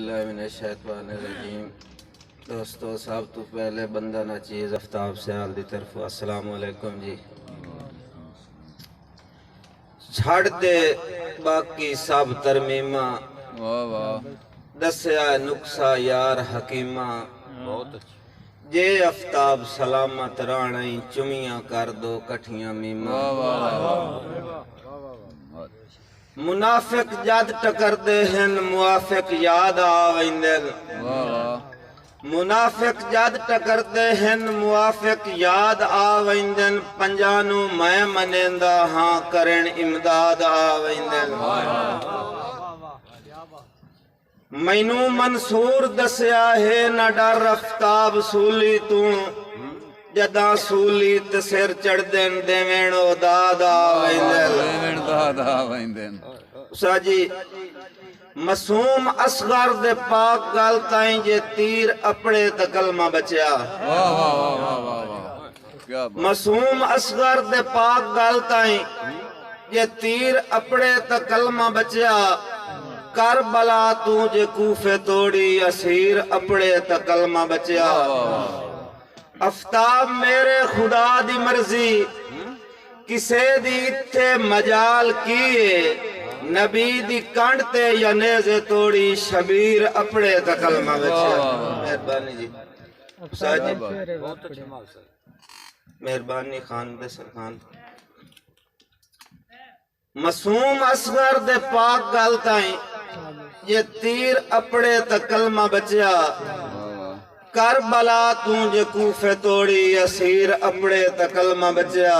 औज़ुबिल्लाहिमिनश्शैतानिर्रजीम। दोस्तों, सब तो पहले बंदा ना चीज़ आफ्ताब सयाल दी तरफ अस्सलाम वालेकुम जी। छड़ दे बाकी सब तरमीमा, वाह वाह, दस्या नुक्सा यार हकीमा। बहुत अच्छा। जे आफ्ताब सलामत राणई, चुमियां कर दो कठियां मीमा। वाह वाह वाह, मुनाफिक जद टकरदे हैं मुआफिक याद आवेंदे। वाह वाह, मुनाफिक जद टकरदे हैं मुआफिक याद आवेंदे। पंजानू मैं मनेंदा हाँ करन इमदाद आवेंदे। मैनू मंसूर दस्या है न डर आफ्ताब सूली तू, जदा सूली ते सिर चढ़ देन देवेण दाद आवेंदे। साजी मासूम असगर दे पाक गल ताई जे तीर अपने ते कलमा बचया। वाह वाह वाह वाह वाह वाह, क्या बात। मासूम असगर दे पाक गल ताई जे तीर अपने ते कलमा बचया। करबला तू जे कूफे तोड़ी असीर अपने ते कलमा बचया। आफ्ताब मेरे खुदा दी मर्जी, किसे दी इत्थे मजाल किए। नबी दी कंड ते या नेज़े तोड़ी शबीर अपने ते कलमा बचया। मेहरबानी जी साजी, मेहरबानी खान दे सरखान। मासूम असगर दे पाक गल ताई ये तीर अपने ते कलमा बचया। करबला तू जे कूफे तोड़ी असीर अपने ते कलमा बचया।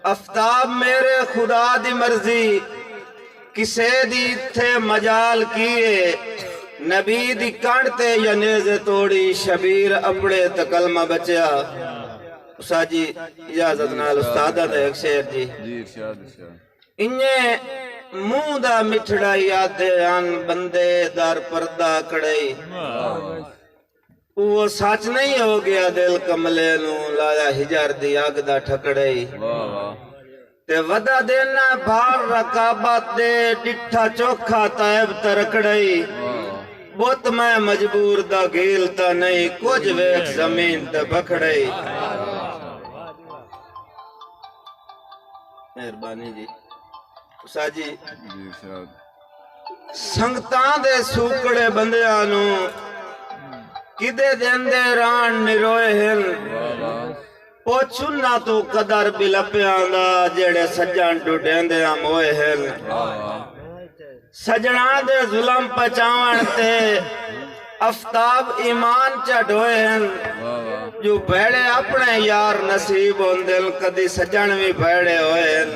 आफ्ताब मेरे खुदा दी मर्जी, किसे दी इत्थे मजाल किए। नबी दी कंड ते या नेज़े तोड़ी शबीर अपने ते कलमा बचया। साजी इजाजत नाल उस्तादा दे एक शेर जी। इरशाद इरशाद। इन्ने मुंह दा मिठड़ा याद आन बंदे दर पर्दा कड़ई। वो सच नहीं हो गया दिल कमले नू, लाया हिजर दी अग दा ठकड़ई। वाह वाह, ते वदा देना भार रकाबत दे डिठा चोखा तैब तरकड़ई। बुत मैं मजबूर दा गेल ता नहीं, कुछ वेख जमीन ते बखड़ई। मेहरबानी जी साजी। इरशाद। संगतां दे सूकड़े बंदियां नू किदे देंदे रान निरोए हिल। पोछुना तू कदर बिलपियां दा, जेड़े सज्जन टुटेंदे मोए हिल। सजना दे जुलम पचावन ते आफ्ताब ईमान चढ़ोए हैं। जो भेड़े अपने यार नसीब होंदे, कदी सज्जन भी भेड़े होए हैं।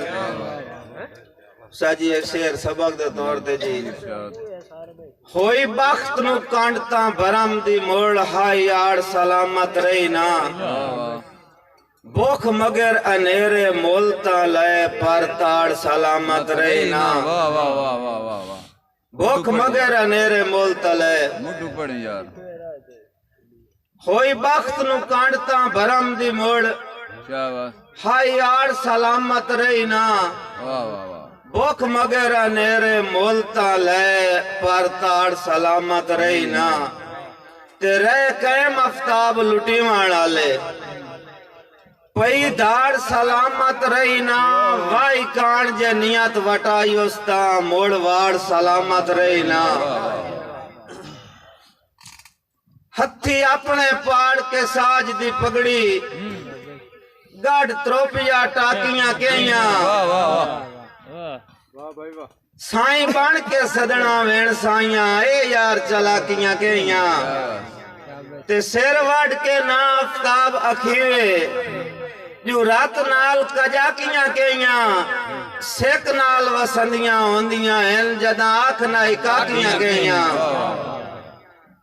साजी एक शेर सबक दे तौर ते जी। होई बख्त नु कांडता भरम दी मोड़, हाय यार सलामत रही ना। भूख मगर अनेरे मोलता लय, पर ताड़ सलामत रही ना। वाह वाह वाह वाह वाह वाह, भूख मगर अनेरे मोलता लय। मुट्ठू पड़े यार। होई बख्त नु कांडता भरम दी मोड़, शाबाश। हाय यार सलामत रही ना। वाह वाह वाह, भूख मगर अनेरे मोलता लय, पर ताड़ सलामत रही ना। तेरे कैम आफ्ताब लुटी वाले, पई दाड़ सलामत रही ना। वाई कान जे नियत वटाई उस्ता, मोड़ वाड़ सलामत रही ना। हथी अपने पाड़ के साज दी पगड़ी, गाढ़ त्रोपिया टाकियां केइयां। साईं बन के सदना वेण साइयां, ए यार चलाकियां केइयां। ते सिर वड़ के ना आफ्ताब अखीवे, जो रात नाल कजाकियां केइयां। सिक नाल वसंदियां होंदियां हैं, जदा आख ना इकाकियां केइयां।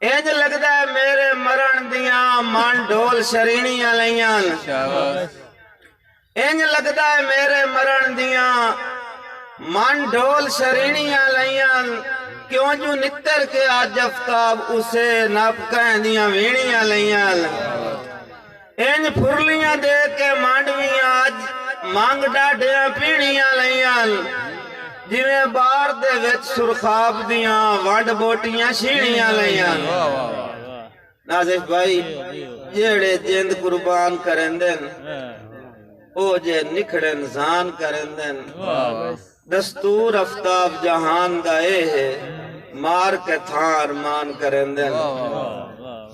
इंज लगदा है मेरे मरण दियां मन ढोल शरीणियां लईयां। इंज लगदा है मेरे मरण दियां मन ढोल शरीणियां लईयां। क्यों जू नितर के आज आफ्ताब उसे नप कहंदियां वीणियां लईयां। इंज फुरलियां दे के मांडवियां आज मांग डाढियां पीणियां लईयां। ਜਿਵੇਂ ਬਾਹਰ ਦੇ ਵਿੱਚ ਸੁਰਖਾਬ ਦੀਆਂ ਵੰਡ ਬੋਟੀਆਂ ਛੀਣੀਆਂ ਲਈਆਂ ਨੇ। ਵਾਹ ਵਾਹ ਵਾਹ नाजिफ भाई जेड़े जिंद कुर्बान करेंदे ओ जे निखड़े इंसान करेंदे वाह वाह दस्तूर आफ्ताब जहान दा ए है मार के थां अरमान करेंदे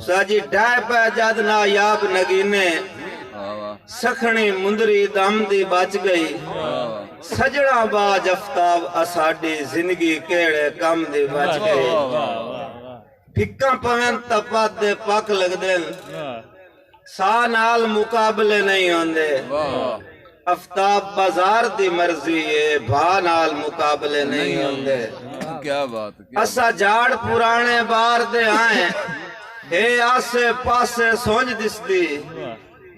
साजी डाय पे जद नायाब नगीने वाह वाह सखणी मुंदरी दम दी बच गई वाह सजड़ा बाज आफ्ताब असाडी जिंदगी केड़े कम दी बच गई फिक्का पवन तपा दे पक लगदे सा नाल मुकाबले नहीं होंदे वाह आफ्ताब बाजार दी मर्जी है भा नाल मुकाबले नहीं होंदे क्या बात क्या असा झाड़ पुराने बार दे आए हे आसे पासे सोच दिसदी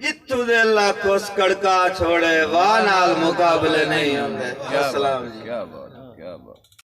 जित्थू दे अल्लाह कोस कड़का छोड़े वाह नाल मुकाबले नहीं होंदे। अस्सलाम जी। क्या बात